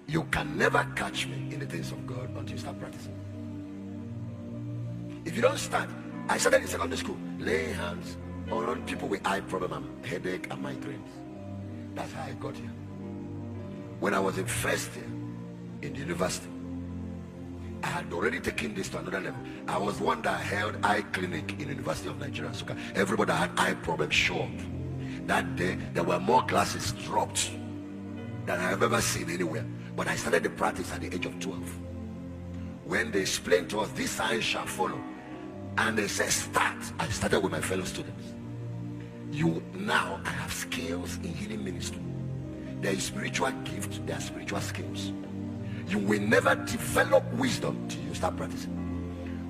You can never catch me in the things of God until you start practicing. If you don't start, I started in secondary school, laying hands on people with eye problem and headache and migraines. That's how I got here. When I was in first year in the university, I had already taken this to another level. I was one that held eye clinic in the University of Nigeria. So everybody that had eye problems show up. That day, there were more glasses dropped than I have ever seen anywhere. But I started the practice at the age of 12. When they explained to us, this sign shall follow, and they said start, I started with my fellow students. Now I have skills in healing ministry. There is spiritual gift, there are spiritual skills. You will never develop wisdom till you start practicing.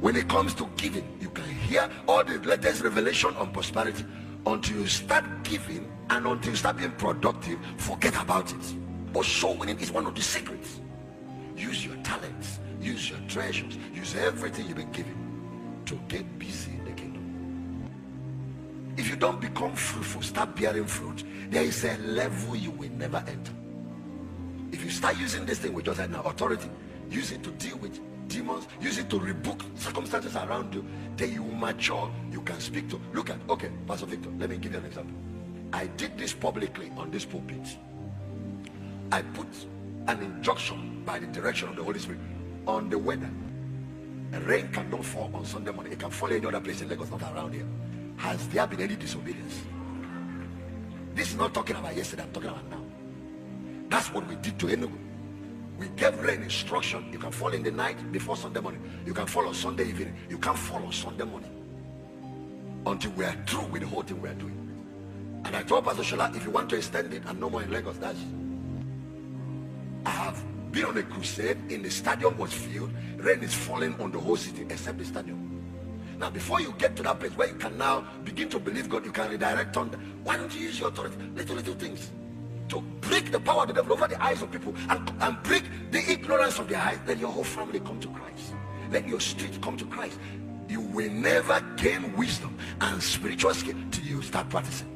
When it comes to giving, you can hear all the latest revelation on prosperity. Until you start giving and until you start being productive, forget about it. But soul winning is one of the secrets. Use your talents, use your treasures, use everything you've been given to get busy in the kingdom. If you don't become fruitful, start bearing fruit, there is a level you will never enter. If you start using this thing we just had now, authority, use it to deal with demons, use it to rebuke circumstances around you, then you mature, you can speak to. Look at, okay, Pastor Victor, let me give you an example. I did this publicly on this pulpit. I put an injunction by the direction of the Holy Spirit on the weather. Rain cannot fall on Sunday morning. It can fall any other place in Lagos, not around here. Has there been any disobedience? This is not talking about yesterday, I'm talking about now. That's what we did to Enugu. We gave rain instruction. You can fall in the night before Sunday morning. You can fall on Sunday evening. You can't fall on Sunday morning until we are through with the whole thing we are doing. And I told Pastor Shola, if you want to extend it and no more in Lagos, that's it. I have been on a crusade. In the stadium was filled. Rain is falling on the whole city except the stadium. Now before you get to that place where you can now begin to believe God, you can redirect on them. Why don't you use your authority? Little things to break the power of the devil over the eyes of people and break the ignorance of their eyes. Let your whole family come to Christ. Let your street come to Christ. You will never gain wisdom and spiritual skill till you start practicing.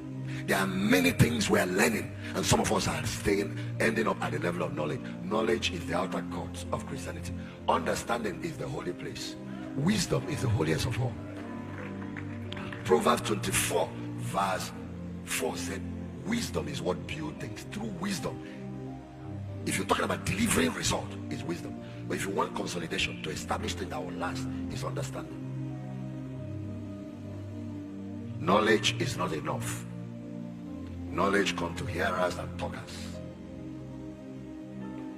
There are many things we are learning, and some of us are ending up at the level of knowledge. Knowledge is the outer court of Christianity. Understanding is the holy place. Wisdom is the holiest of all. Proverbs 24 verse 4 said, wisdom is what builds things. Through wisdom, if you're talking about delivering result, it's wisdom. But if you want consolidation to establish things that will last, it's understanding. Knowledge is not enough. Knowledge comes to hearers and talkers.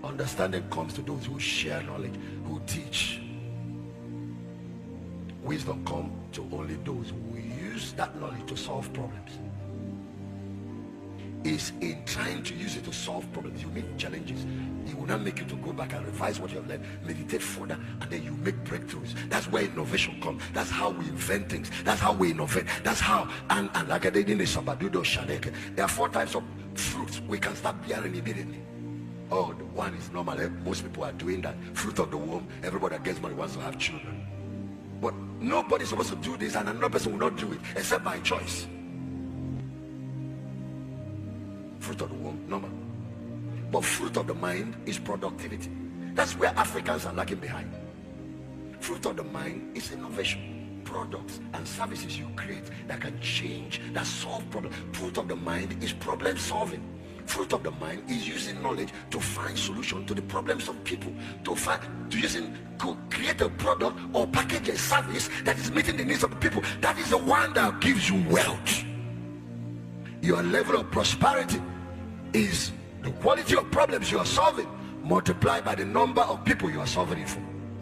Understanding comes to those who share knowledge, who teach. Wisdom comes to only those who use that knowledge to solve problems. Is in trying to use it to solve problems, you meet challenges. It will not make you to go back and revise what you have learned, meditate further, and then you make breakthroughs. That's where innovation comes. That's how we invent things. That's how we innovate. That's how, and like I did in the Sabadudo Shaneke, there are 4 types of fruits we can start bearing immediately. Oh, the one is normal. Most people are doing that. Fruit of the womb. Everybody that gets money wants to have children. But nobody's supposed to do this, and another person will not do it except by choice. Fruit of the womb, normal. But fruit of the mind is productivity. That's where Africans are lagging behind. Fruit of the mind is innovation, products and services you create that can change, that solve problems. Fruit of the mind is problem solving. Fruit of the mind is using knowledge to find solution to the problems of people, to create a product or package a service that is meeting the needs of the people. That is the one that gives you wealth. Your level of prosperity is the quality of problems you are solving multiplied by the number of people you are solving it for.